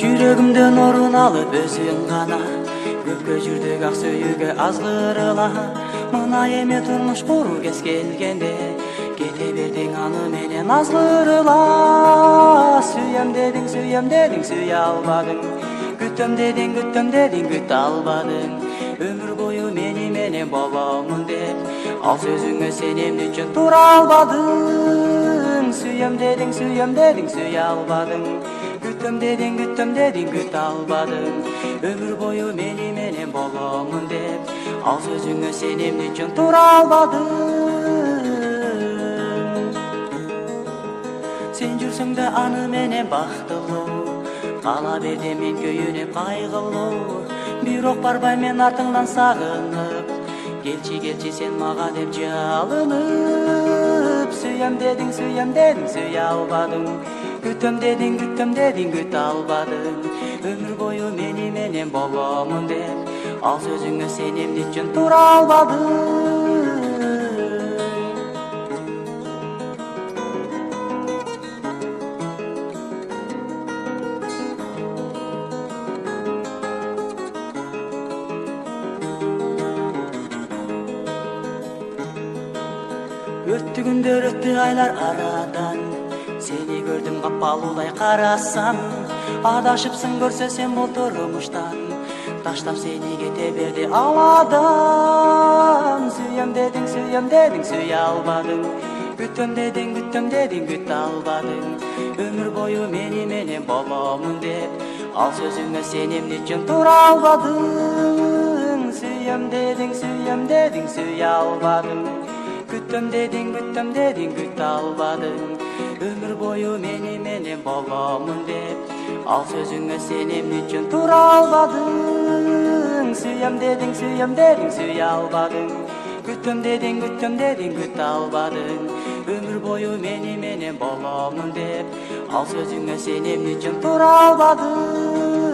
Жүрөгүмдөн орун алып өзүң гана көпкө жүрдүк ак сүйүүгө азгырыла. Мына эме турмуш куруу кез келгенде кете бердиң аны менен азгырыла. Сүйөм дедиң сүйө албадың, күтөм дедиң күтө албадың. Өмүр бою мени менен боломун деп ал сөзүңө сенемди үчүн тура албадың. Сүйөм дедиң сүйө албадың, күтөм дедиң күтө албадың. Өмүр бою мени менен боломун деп ал сөзүңө сенемди үчүн тура албадың. Сен жүрсөң да аны менен бактылуу, кала бердим мен күйүнүп кайгылуу. Бирок барбайм мен артыңдан сагынып, келчи сен мага деп жалынып. Сүйөм дедиң сүйө албадың, күтөм дедиң күтө албадың. Өмүр бою мени менен боломун деп ал сөзүңө сенемди үчүн тура албадың. Өттү күндөр өттү айлар арадан, сени көрдүм капалуудай карасам. Адашыпсың көрсө сен бул турмуштан, таштап сени кете берди ал адам. Сүйөм дедиң сүйө албадың, күтөм дедиң күтө албадың. Өмүр бою мени менен боломун деп ал сөзүңө сенемди үчүн тура албадың. Сүйөм дедиң сүйө албадың, күтөм дедиң күтө албадың. Өмүр бою мени менен боломун деп ал сөзүңө сенемди үчүн тура албадың. Сүйөм дедиң сүйө албадың, күтөм дедиң күтө албадың. Өмүр бою мени менен боломун деп ал сөзүңө сенемди үчүн тура албадың.